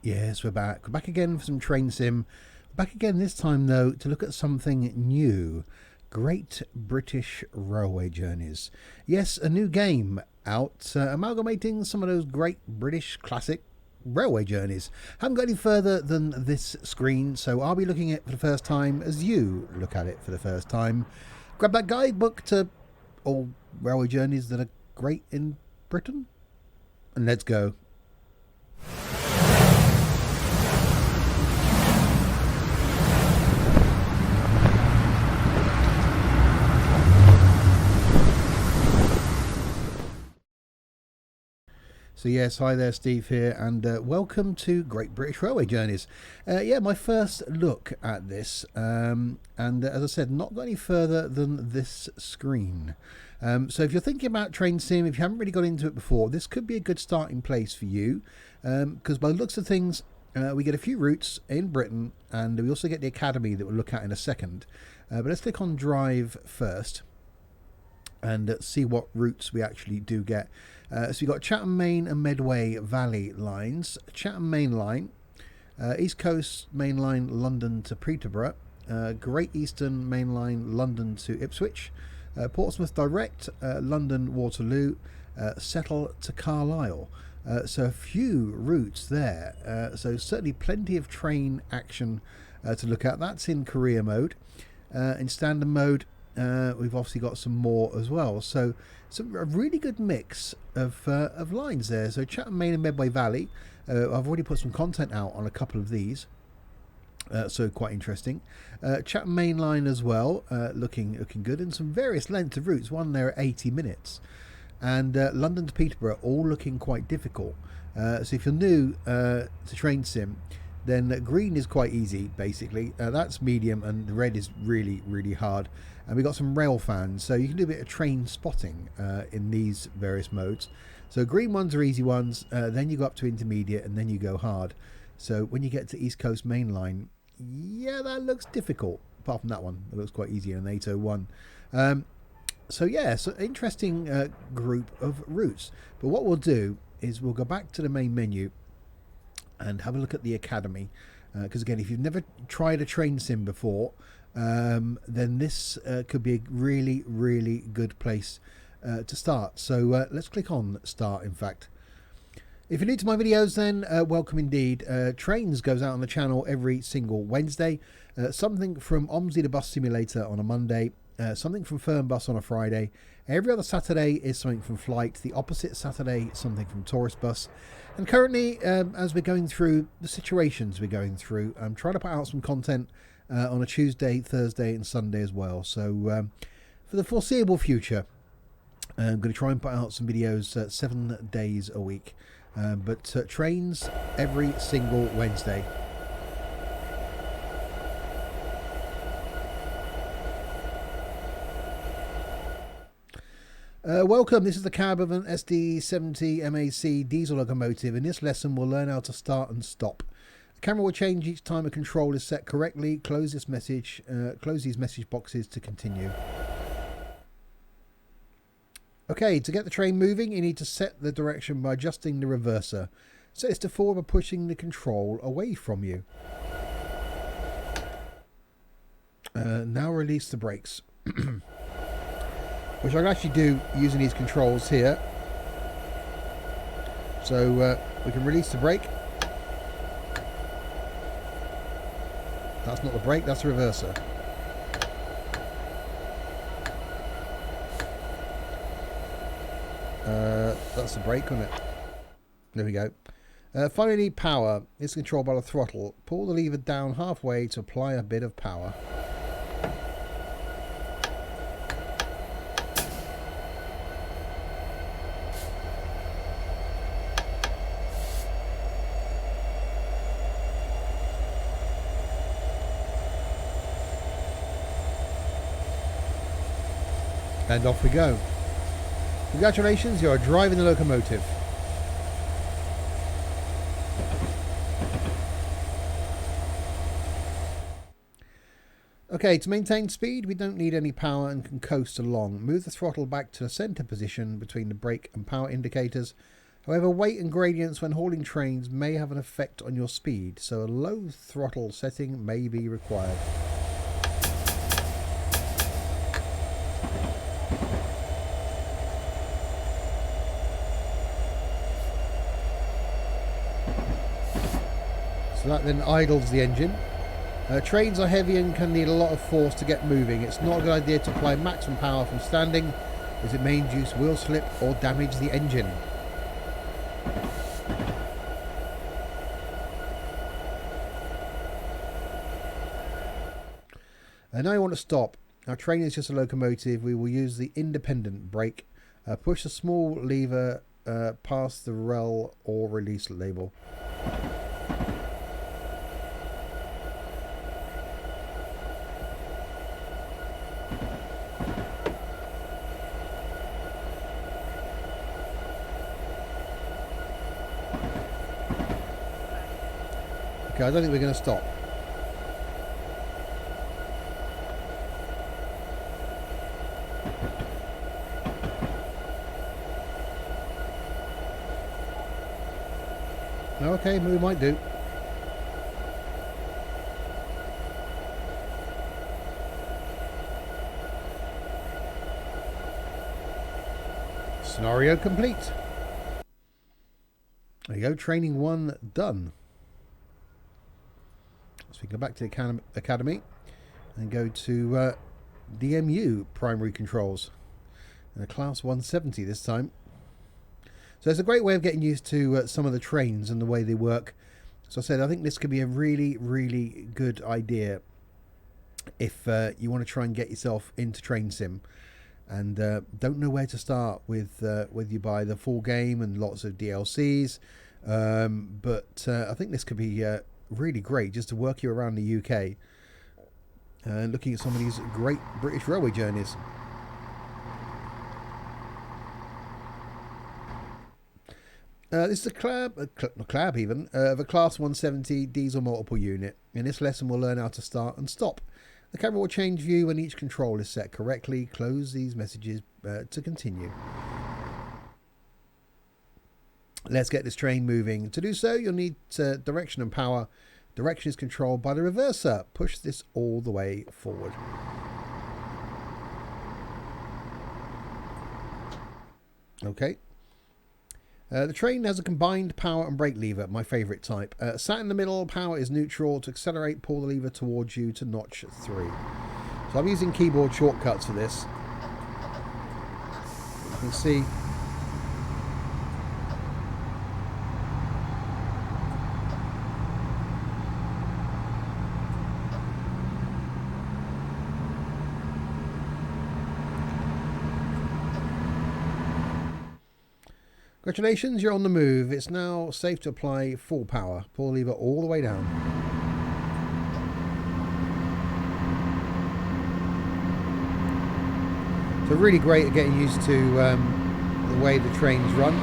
Yes, we're back. We're back again for some train sim. Back again this time, though, to look at something new. Great British Railway Journeys. Yes, a new game out, amalgamating some of those great British classic railway journeys. Haven't got any further than this screen, so I'll be looking at it for the first time as you look at it for the first time. Grab that guidebook to all railway journeys that are great in Britain, and let's go. So yes, hi there, Steve here, and welcome to Great British Railway Journeys. My first look at this, and as I said, not got any further than this screen. So if you're thinking about train sim, if you haven't really got into it before, this could be a good starting place for you, because by the looks of things, we get a few routes in Britain, and we also get the academy that we'll look at in a second. But let's click on Drive first and see what routes we actually do get. So we've got Chatham Main and Medway Valley lines. Chatham Main Line, East Coast Main Line London to Peterborough, Great Eastern Main Line London to Ipswich, Portsmouth Direct, London Waterloo, Settle to Carlisle. So a few routes there. So certainly plenty of train action to look at. That's in career mode. In standard mode, we've obviously got some more as well. So a really good mix of lines there. So Chatham Main and Medway Valley, I've already put some content out on a couple of these, so quite interesting. Chatham Main Line as well, looking good, and some various lengths of routes. One there at 80 minutes, and London to Peterborough, all looking quite difficult. So if you're new to train sim, then green is quite easy, basically. That's medium, and the red is really hard. And we've got some rail fans, so you can do a bit of train spotting in these various modes. So green ones are easy ones, then you go up to intermediate, and then you go hard. So when you get to East Coast Main Line, yeah, that looks difficult. Apart from that one, it looks quite easy in 801. So interesting group of routes. But what we'll do is we'll go back to the main menu and have a look at the academy, because again, if you've never tried a train sim before, then this could be a really good place to start. So let's click on start. In fact, if you're new to my videos, then welcome indeed. Trains goes out on the channel every single Wednesday. Something from OMSI the Bus Simulator on a Monday, something from Fernbus on a Friday. Every other Saturday is something from Flight. The opposite Saturday, something from Tourist Bus. And currently, as we're going through the situations we're going through, I'm trying to put out some content on a Tuesday, Thursday and Sunday as well. So for the foreseeable future, I'm going to try and put out some videos 7 days a week. But trains every single Wednesday. Welcome, this is the cab of an SD70 MAC diesel locomotive. In this lesson we'll learn how to start and stop. The camera will change each time a control is set correctly. Close these message boxes to continue. Okay, to get the train moving you need to set the direction by adjusting the reverser. Set this to forward by pushing the control away from you. Now release the brakes. Which I can actually do using these controls here. So we can release the brake. That's not the brake, that's the reverser. That's the brake, isn't it? There we go. Finally, need power. It's controlled by the throttle. Pull the lever down halfway to apply a bit of power. And off we go. Congratulations, you are driving the locomotive. Okay, to maintain speed, we don't need any power and can coast along. Move the throttle back to the center position between the brake and power indicators. However, weight and gradients when hauling trains may have an effect on your speed, so a low throttle setting may be required. So that then idles the engine. Trains are heavy and can need a lot of force to get moving. It's not a good idea to apply maximum power from standing, as it may induce wheel slip or damage the engine. And now you want to stop. Our train is just a locomotive. We will use the independent brake. Push the small lever past the rel or release label. Okay, I don't think we're going to stop. Okay, we might do. Scenario complete. There you go, training 1 done. So we go back to the academy and go to DMU primary controls. And a class 170 this time. So it's a great way of getting used to some of the trains and the way they work. So I said, I think this could be a really, really good idea if you want to try and get yourself into train sim and don't know where to start with you buy the full game and lots of DLCs. But I think this could be really great just to work you around the UK and looking at some of these great British railway journeys. This is a clab even, of a Class 170 diesel multiple unit. In this lesson we'll learn how to start and stop. The camera will change view when each control is set correctly. Close these messages to continue. Let's get this train moving. To do so you'll need direction and power. Direction is controlled by the reverser. Push this all the way forward. Okay. The train has a combined power and brake lever, my favourite type. Sat in the middle, power is neutral. To accelerate, pull the lever towards you to notch 3. So I'm using keyboard shortcuts for this. You can see congratulations, you're on the move. It's now safe to apply full power. Pull the lever all the way down. So really great at getting used to the way the trains run.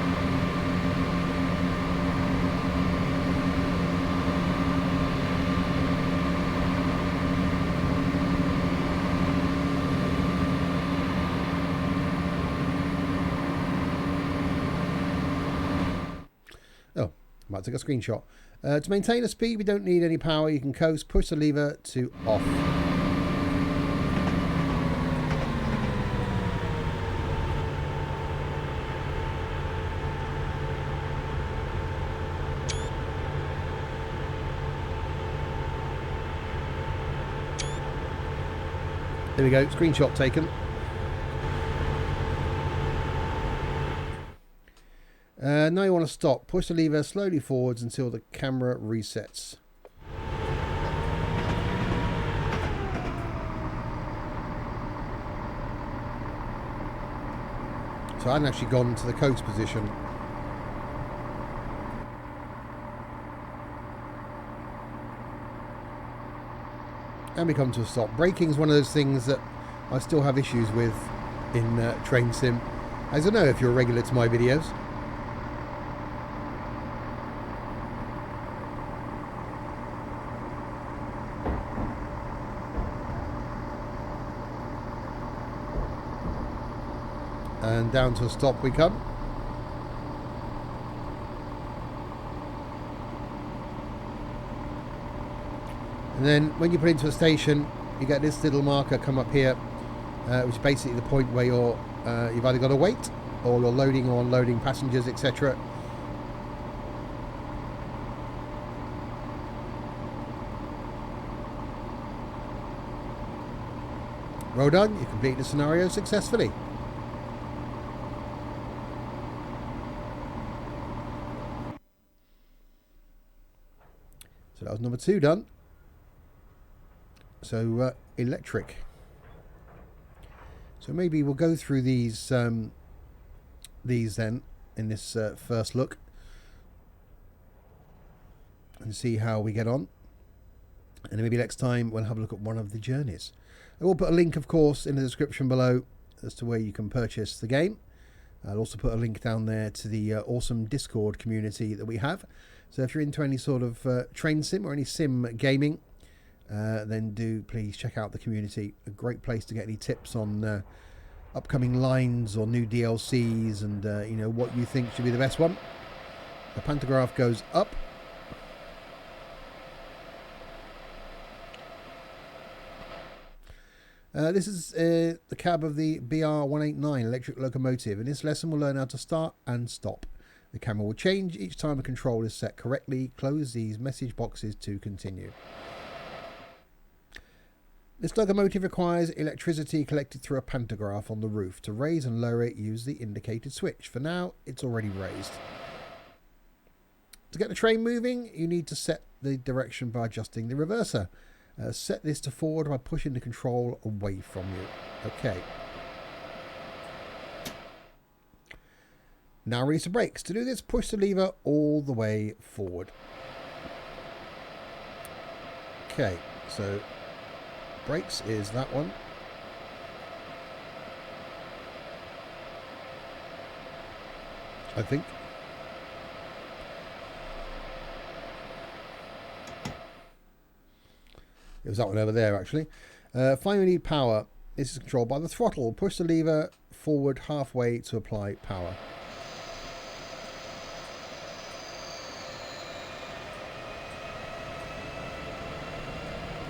Might take a screenshot. To maintain a speed, we don't need any power. You can coast, push the lever to off. There we go, screenshot taken. Now you want to stop. Push the lever slowly forwards until the camera resets. So I hadn't actually gone to the coast position. And we come to a stop. Braking is one of those things that I still have issues with in train sim. As I know if you're a regular to my videos. And down to a stop we come. And then when you put into a station, you get this little marker come up here, which is basically the point where you've either got to wait or you're loading or unloading passengers, etc. Well done, you completed the scenario successfully. So that was number 2 done. So electric. So maybe we'll go through these then in this first look and see how we get on. And maybe next time we'll have a look at one of the journeys. I will put a link, of course, in the description below as to where you can purchase the game. I'll also put a link down there to the awesome Discord community that we have. So if you're into any sort of train sim or any sim gaming, then do please check out the community. A great place to get any tips on upcoming lines or new DLCs and what you think should be the best one. The pantograph goes up. This is the cab of the BR189 electric locomotive. In this lesson we'll learn how to start and stop. The camera will change each time a control is set correctly. Close these message boxes to continue. This locomotive requires electricity collected through a pantograph on the roof. To raise and lower it, use the indicated switch. For now, it's already raised. To get the train moving, you need to set the direction by adjusting the reverser. Set this to forward by pushing the control away from you. Okay. Now release the brakes. To do this, push the lever all the way forward. Okay, so brakes is that one. I think. It was that one over there, actually. Finally, we need power. This is controlled by the throttle. Push the lever forward halfway to apply power.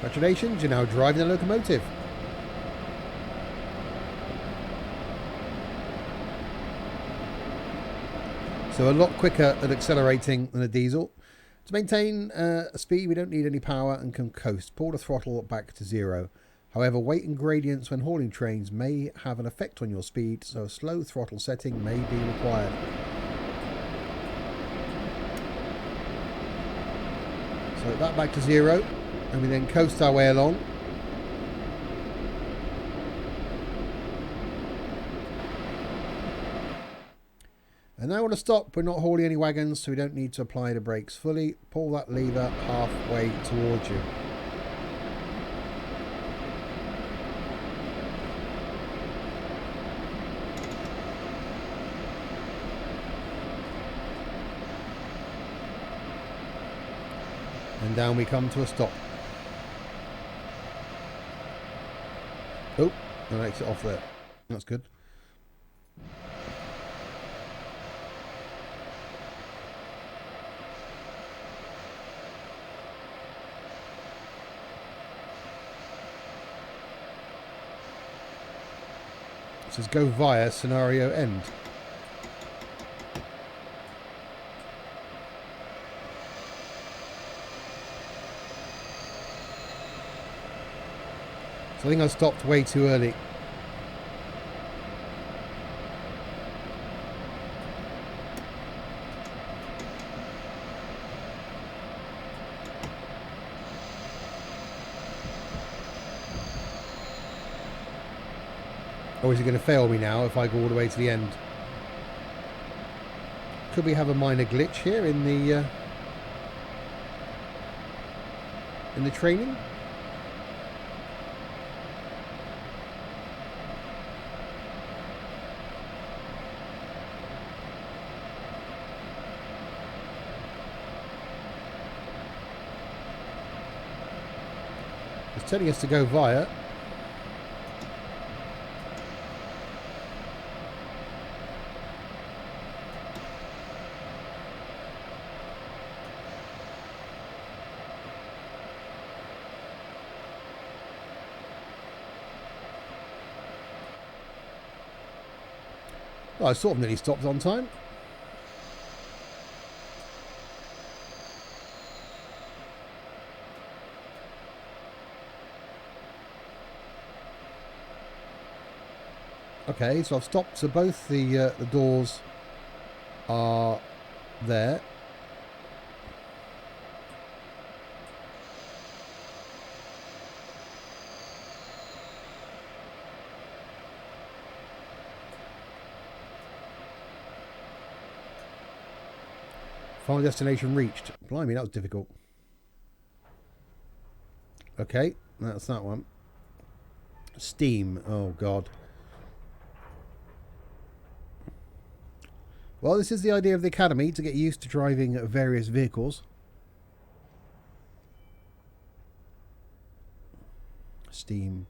Congratulations, you're now driving the locomotive. So a lot quicker at accelerating than a diesel. To maintain a speed, we don't need any power and can coast. Pull the throttle back to 0. However, weight and gradients when hauling trains may have an effect on your speed, so a slow throttle setting may be required. So that back to 0, and we then coast our way along. And now we're to stop. We're not hauling any wagons, so we don't need to apply the brakes fully. Pull that lever halfway towards you. And down we come to a stop. Oh, that makes it off there. That's good. It says go via scenario end. So I think I stopped way too early. Or is it going to fail me now if I go all the way to the end? Could we have a minor glitch here in the training? It's telling us to go via. Well, I sort of nearly stopped on time. Okay, so I've stopped. So both the doors are there. Final destination reached. Blimey, that was difficult. Okay, that's that one. Steam. Oh, God. Well, this is the idea of the Academy, to get used to driving various vehicles. Steam.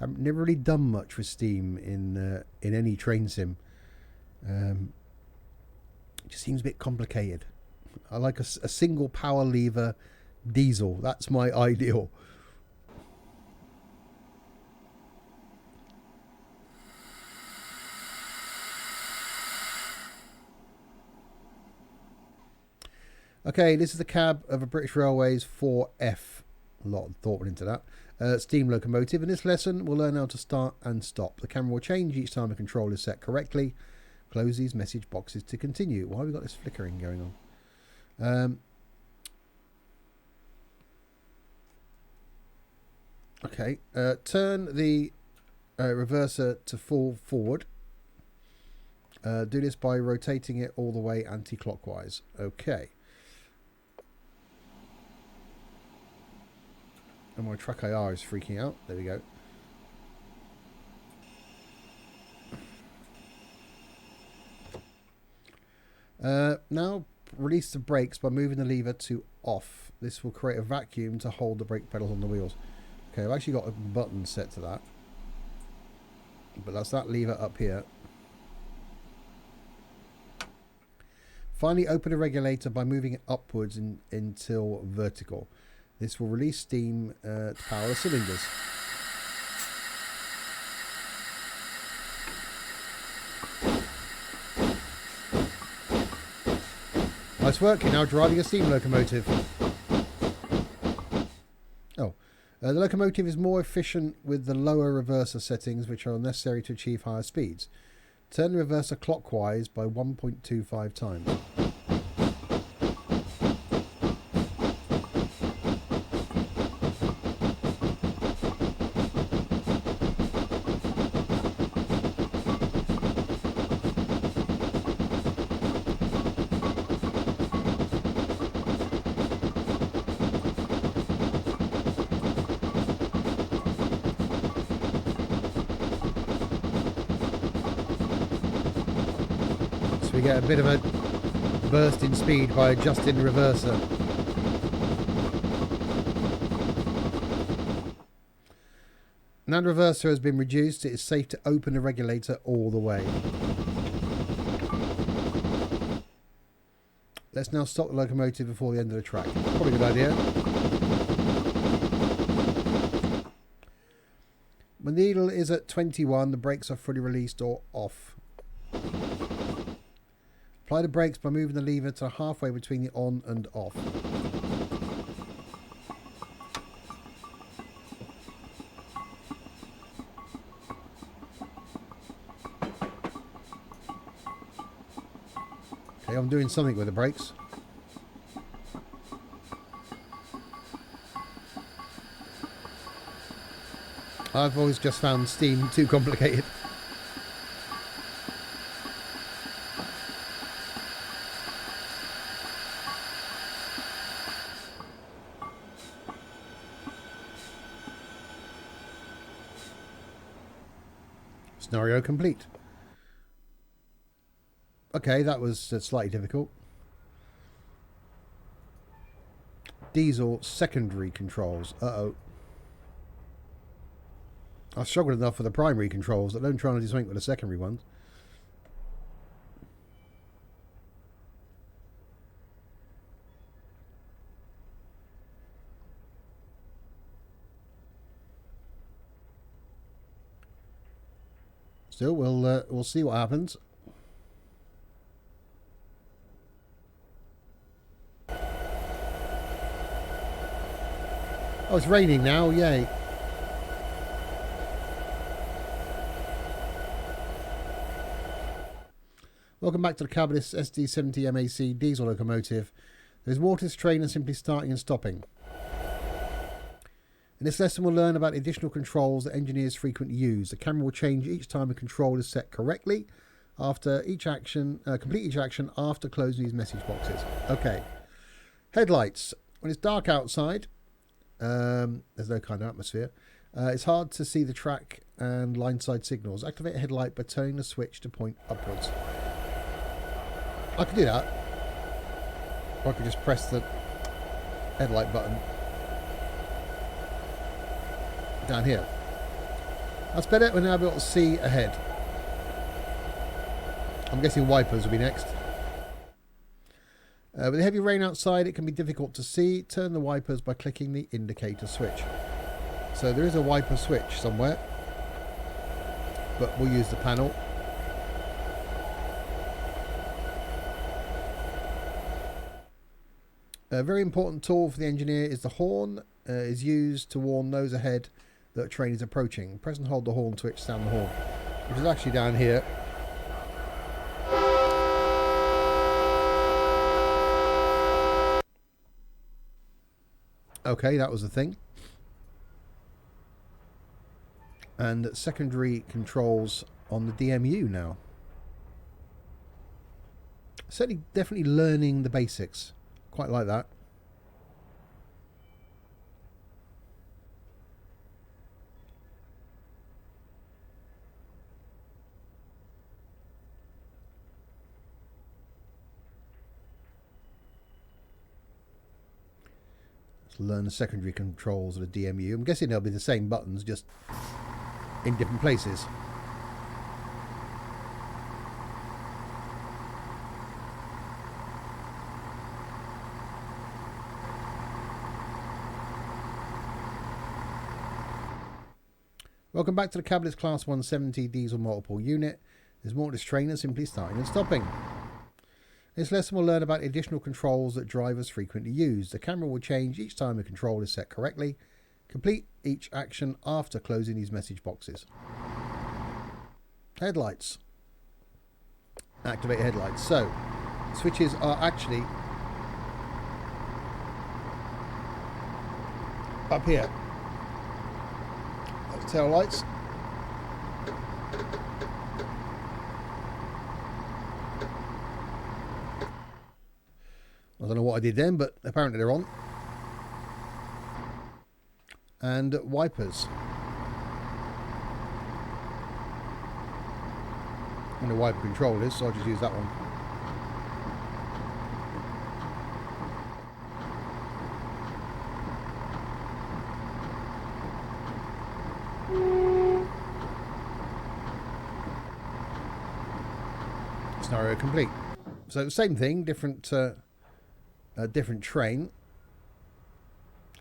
I've never really done much with Steam in any train sim. It just seems a bit complicated. I like a single power lever diesel. That's my ideal. Okay, this is the cab of a British Railways 4F. A lot of thought went into that. Steam locomotive. In this lesson, we'll learn how to start and stop. The camera will change each time the control is set correctly. Close these message boxes to continue. Why have we got this flickering going on? Okay, turn the reverser to full forward. Do this by rotating it all the way anti-clockwise. Okay. And my track IR is freaking out. There we go. Now release the brakes by moving the lever to off. This will create a vacuum to hold the brake pedals on the wheels. Okay, I've actually got a button set to that. But that's that lever up here. Finally, open the regulator by moving it upwards until vertical. This will release steam to power the cylinders. Nice work, you're now driving a steam locomotive. Oh, the locomotive is more efficient with the lower reverser settings, which are necessary to achieve higher speeds. Turn the reverser clockwise by 1.25 times. We get a bit of a burst in speed by adjusting the reverser. Now the reverser has been reduced, it is safe to open the regulator all the way. Let's now stop the locomotive before the end of the track. Probably a good idea. When the needle is at 21, the brakes are fully released or off. Apply the brakes by moving the lever to halfway between the on and off. Okay, I'm doing something with the brakes. I've always just found steam too complicated. Scenario complete. Okay, that was slightly difficult. Diesel secondary controls. Uh-oh. I struggled enough with the primary controls, let alone trying to do something with the secondary ones. Still, we'll see what happens. Oh, it's raining now, yay. Welcome back to the Cabotis SD70 MAC diesel locomotive. There's more to this train than simply starting and stopping. In this lesson we'll learn about the additional controls that engineers frequently use. The camera will change each time a control is set correctly after each action, complete each action after closing these message boxes. Okay. Headlights. When it's dark outside, there's no kind of atmosphere, it's hard to see the track and line side signals. Activate a headlight by turning the switch to point upwards. I can do that. Or I can just press the headlight button down here. That's better. We're now able to see ahead. I'm guessing wipers will be next. With the heavy rain outside, it can be difficult to see. Turn the wipers by clicking the indicator switch. So there is a wiper switch somewhere, but we'll use the panel. A very important tool for the engineer is the horn. Is used to warn those ahead that a train is approaching. Press and hold the horn switch to sound the horn, which is actually down here. Okay, that was the thing. And secondary controls on the DMU now. Certainly, definitely learning the basics. Quite like that. Let's learn the secondary controls of the DMU. I'm guessing they'll be the same buttons, just in different places. Welcome back to the Cabotis Class 170 diesel multiple unit. There's more to this train than simply starting and stopping. In this lesson we'll learn about the additional controls that drivers frequently use. The camera will change each time a control is set correctly. Complete each action after closing these message boxes. Headlights. Activate headlights. So, switches are actually up here. Tail lights. I don't know what I did then, but apparently they're on. And wipers. And the wiper control is, so I'll just use that one. Scenario complete. So same thing, different train.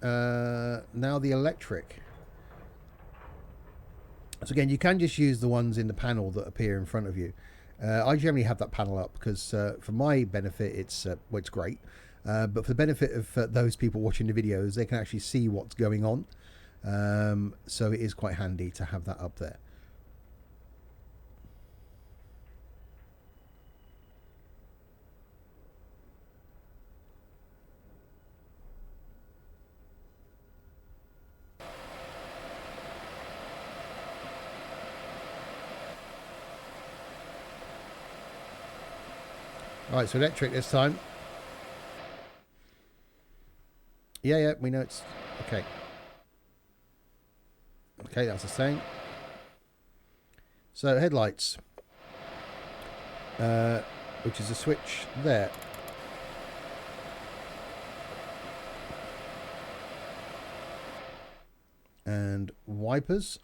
Now the electric. So again, you can just use the ones in the panel that appear in front of you. I generally have that panel up because for my benefit it's great, but for the benefit of those people watching the videos, they can actually see what's going on. So it is quite handy to have that up there. Alright, so electric this time. Yeah, we know it's... Okay. Okay, that's the same. So, headlights. Which is a switch there. And wipers.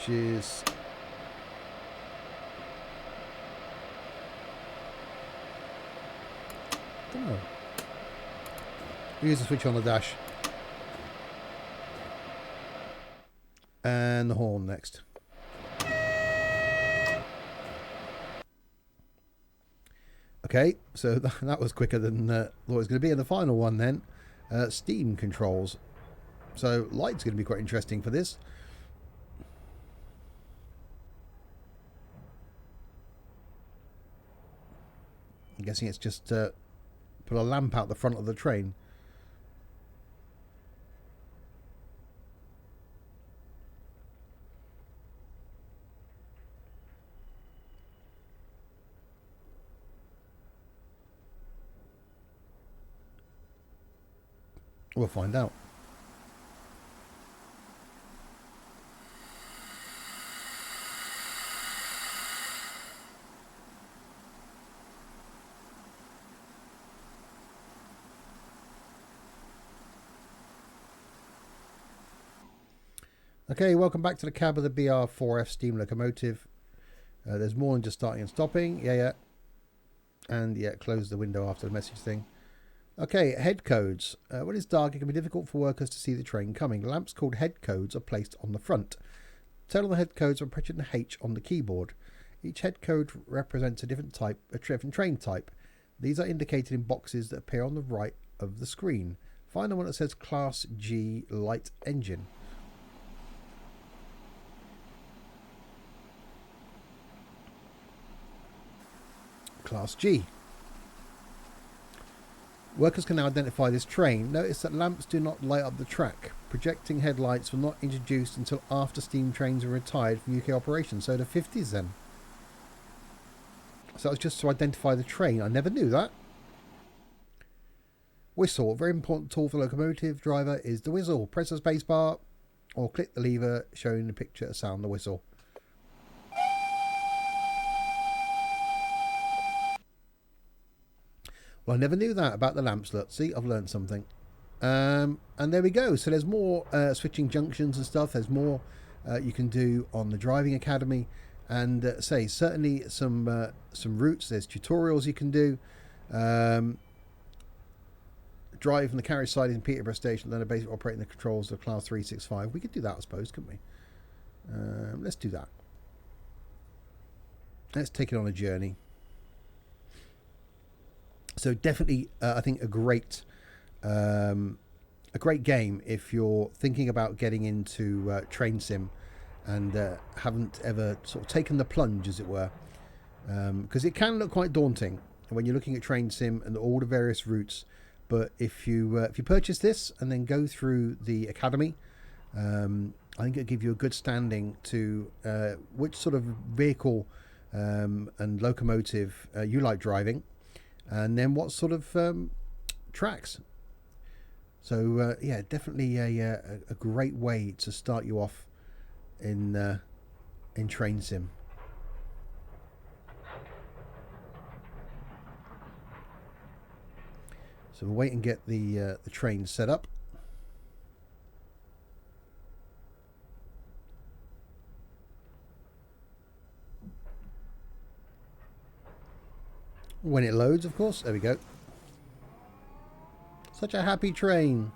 Which is don't know. We use the switch on the dash. And the horn next. Okay, so that was quicker than thought it was going to be. And the final one then, steam controls. So light's going to be quite interesting for this. I'm guessing it's just put a lamp out the front of the train. We'll find out. Okay, welcome back to the cab of the BR4F steam locomotive. There's more than just starting and stopping. Yeah. And yeah, close the window after the message thing. Okay, head codes. When it's dark, it can be difficult for workers to see the train coming. Lamps called head codes are placed on the front. Turn on the head codes by pressing the H on the keyboard. Each head code represents a different train type. These are indicated in boxes that appear on the right of the screen. Find the one that says Class G light engine. Class G. Workers can now identify this train. Notice that lamps do not light up the track. Projecting headlights were not introduced until after steam trains were retired from UK operations, so the 50s then. So that was just to identify the train. I never knew that. Whistle. A very important tool for locomotive driver is the whistle. Press the space bar or click the lever showing the picture to sound the whistle. Well, I never knew that about the lamps. Look, see, I've learned something. And there we go. So there's more switching junctions and stuff. There's more you can do on the driving academy, and certainly some routes. There's tutorials you can do. Drive from the carriage side in Peterborough Station, then basically operating the controls of Class 365. We could do that, I suppose, couldn't we? Let's do that. Let's take it on a journey. So definitely, I think a great game if you're thinking about getting into train sim and haven't ever sort of taken the plunge, as it were, because it can look quite daunting when you're looking at train sim and all the various routes. But if you purchase this and then go through the academy, I think it'll give you a good standing to which sort of vehicle and locomotive you like driving. And then what sort of tracks. So yeah, definitely a great way to start you off in train sim. So we'll wait and get the train set up. When it loads, of course. There we go. Such a happy train.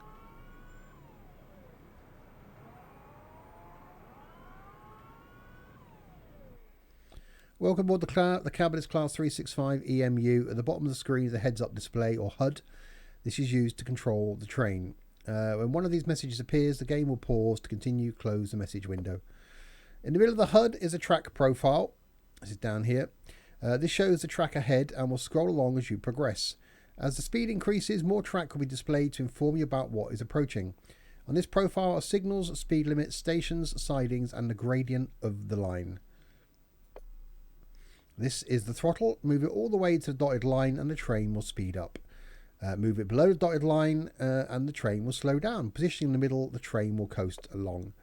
Welcome aboard the Cabinet's Class 365 EMU. At the bottom of the screen is a heads-up display, or HUD. This is used to control the train. When one of these messages appears, the game will pause to continue, close the message window. In the middle of the HUD is a track profile. This is down here. This shows the track ahead and will scroll along as you progress. As the speed increases, more track will be displayed to inform you about what is approaching. On this profile are signals, speed limits, stations, sidings, and the gradient of the line. This is the throttle. Move it all the way to the dotted line and the train will speed up. Move it below the dotted line and the train will slow down. Positioning in the middle, the train will coast along.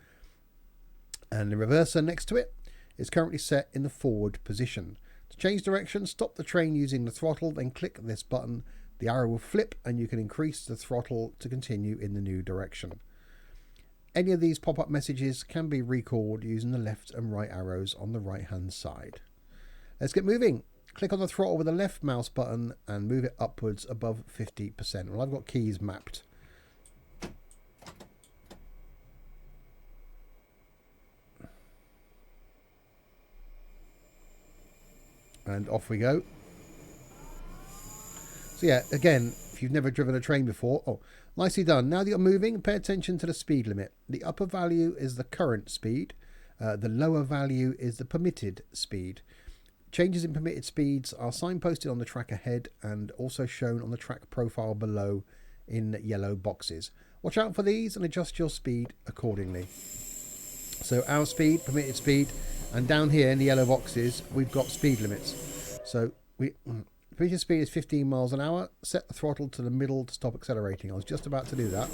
And the reverser next to it is currently set in the forward position. To change direction, stop the train using the throttle, then click this button. The arrow will flip and you can increase the throttle to continue in the new direction. Any of these pop-up messages can be recalled using the left and right arrows on the right-hand side. Let's get moving. Click on the throttle with the left mouse button and move it upwards above 50%. Well, I've got keys mapped. And off we go. So yeah, again, if you've never driven a train before, oh, nicely done. Now that you're moving, pay attention to the speed limit. The upper value is the current speed. The lower value is the permitted speed. Changes in permitted speeds are signposted on the track ahead and also shown on the track profile below in yellow boxes. Watch out for these and adjust your speed accordingly. So our speed, permitted speed, and down here in the yellow boxes, we've got speed limits. So permitted speed is 15 miles an hour. Set the throttle to the middle to stop accelerating. I was just about to do that.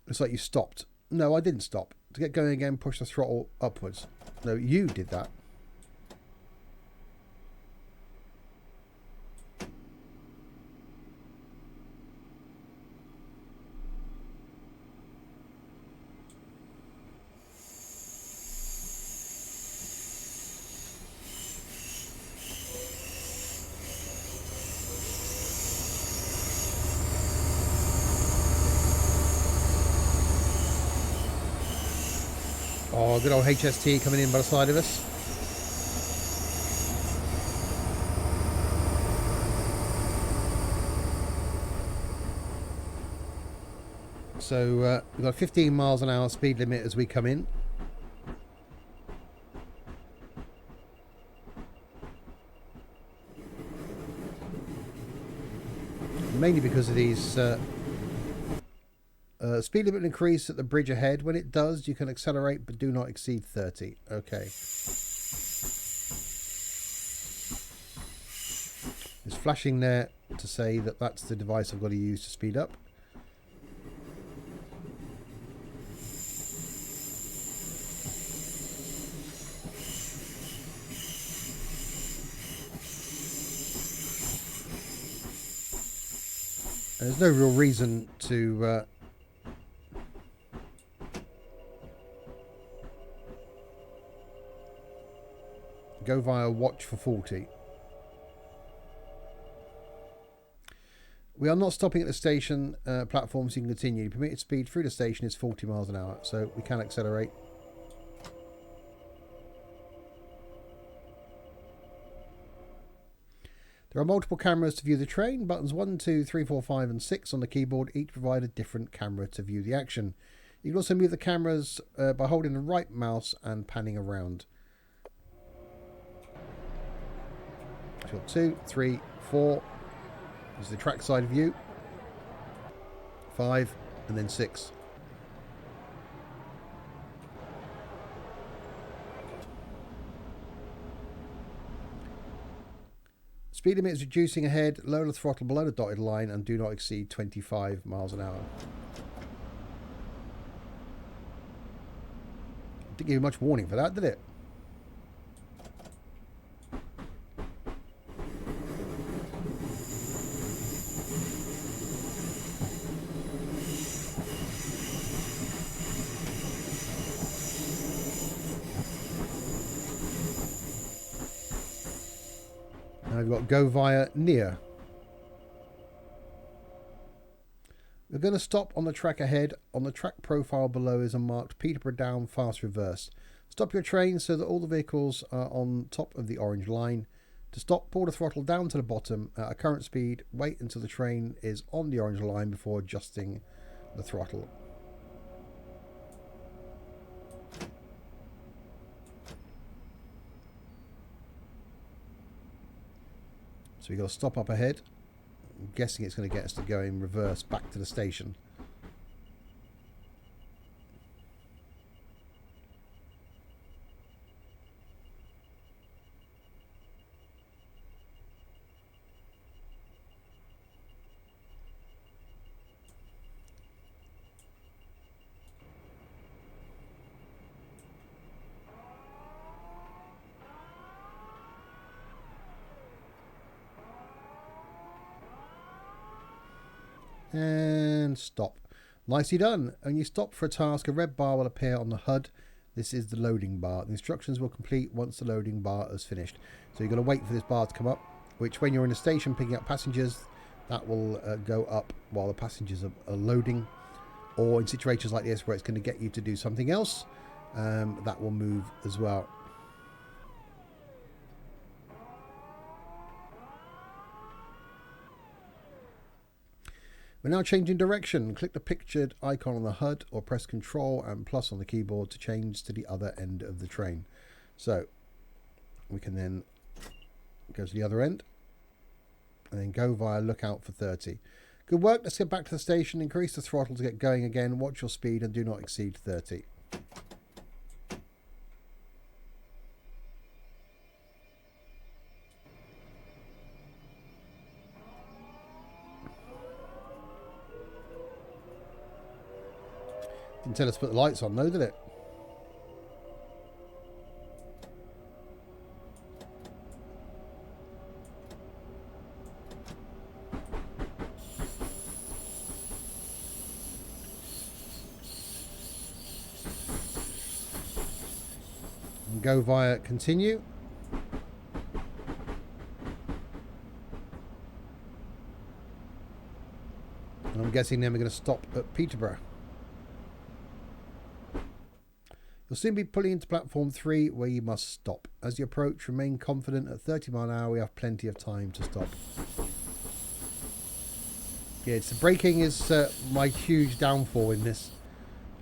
Looks like you stopped. No, I didn't stop. To get going again, push the throttle upwards. No, you did that. Oh, good old HST coming in by the side of us. So we've got 15 miles an hour speed limit as we come in. Mainly because of these speed limit increase at the bridge ahead. When it does, you can accelerate, but do not exceed 30. Okay. It's flashing there to say that that's the device I've got to use to speed up. There's no real reason to go via watch for 40. We are not stopping at the station platform, so you can continue. Permitted speed through the station is 40 miles an hour, so we can accelerate. There are multiple cameras to view the train. Buttons 1, 2, 3, 4, 5 and 6 on the keyboard each provide a different camera to view the action. You can also move the cameras by holding the right mouse and panning around. So 2, 3, 4 is the track side view. 5 and then 6. Speed limit is reducing ahead. Lower the throttle below the dotted line and do not exceed 25 miles an hour. Didn't give you much warning for that, did it? Now we've got go via near. We're going to stop on the track ahead. On the track profile below is a marked Peterborough down fast reverse. Stop your train so that all the vehicles are on top of the orange line. To stop, pull the throttle down to the bottom at a current speed. Wait until the train is on the orange line before adjusting the throttle. So we've got to stop up ahead. I'm guessing it's going to get us to go in reverse back to the station. And stop. Nicely done. When you stop for a task, a red bar will appear on the HUD. This is the loading bar. The instructions will complete once the loading bar is finished. So you've got to wait for this bar to come up, which when you're in the station picking up passengers, that will go up while the passengers are loading. Or in situations like this where it's going to get you to do something else, that will move as well. We're now changing direction. Click the pictured icon on the HUD or press Control and plus on the keyboard to change to the other end of the train. So we can then go to the other end and then go via lookout for 30. Good work. Let's get back to the station. Increase the throttle to get going again. Watch your speed and do not exceed 30. Didn't tell us to put the lights on though, did it? And go via continue. And I'm guessing then we're going to stop at Peterborough. You'll soon be pulling into platform 3 where you must stop. As you approach, remain confident. At 30 mile an hour we have plenty of time to stop. Yeah, it's the braking is my huge downfall in this.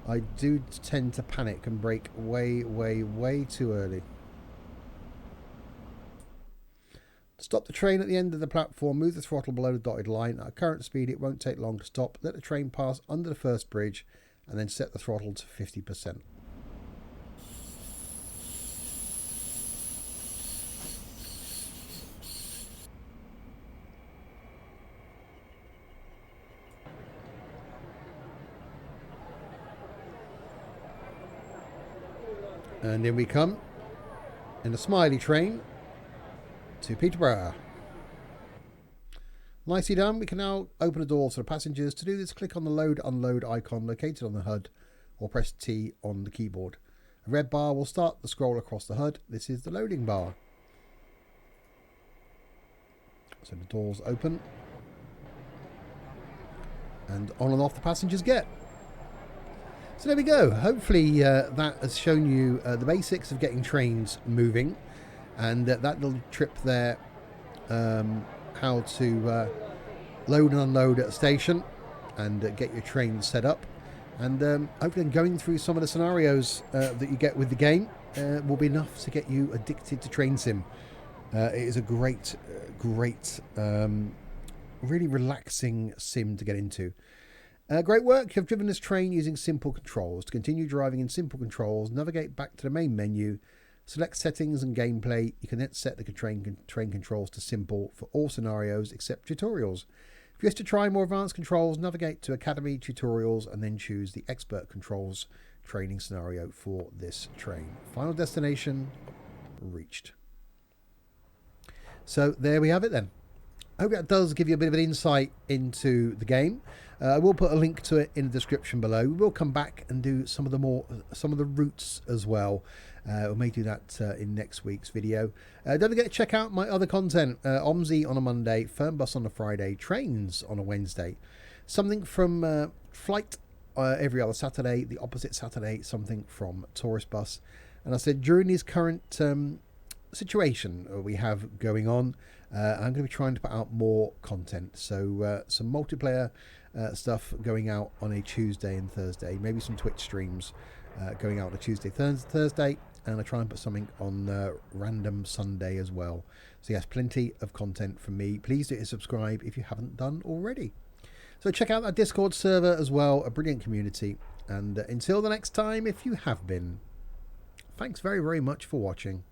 I do tend to panic and brake way too early. To stop the train at the end of the platform, move the throttle below the dotted line. At current speed it won't take long to stop. Let the train pass under the first bridge and then set the throttle to 50%. And in we come in a smiley train to Peterborough. Nicely done. We can now open the doors for the passengers. To do this, click on the load unload icon located on the HUD or press T on the keyboard. A red bar will start the scroll across the HUD. This is the loading bar. So the doors open and on and off the passengers get. So there we go. Hopefully that has shown you the basics of getting trains moving, and that little trip there, how to load and unload at a station and get your train set up, and hopefully going through some of the scenarios that you get with the game will be enough to get you addicted to Train Sim. It is a great really relaxing sim to get into. Great work. You've driven this train using simple controls. To continue driving in simple controls, navigate back to the main menu, select settings and gameplay. You can then set the train controls to simple for all scenarios except tutorials. If you wish to try more advanced controls, navigate to Academy Tutorials and then choose the Expert Controls training scenario for this train. Final destination reached. So there we have it then. I hope that does give you a bit of an insight into the game. I will put a link to it in the description below. We will come back and do some of the routes as well. We may do that in next week's video. Don't forget to check out my other content. OMSI on a Monday, Fernbus on a Friday, Trains on a Wednesday. Something from Flight every other Saturday, the opposite Saturday, something from Tourist Bus. And I said during this current situation we have going on, I'm going to be trying to put out more content. So some multiplayer stuff going out on a Tuesday and Thursday, maybe some Twitch streams going out on a Tuesday, Thursday, and I try and put something on random Sunday as well. So yes, plenty of content from me. Please do subscribe if you haven't done already. So check out that Discord server as well, a brilliant community. And until the next time, if you have been, thanks very much for watching.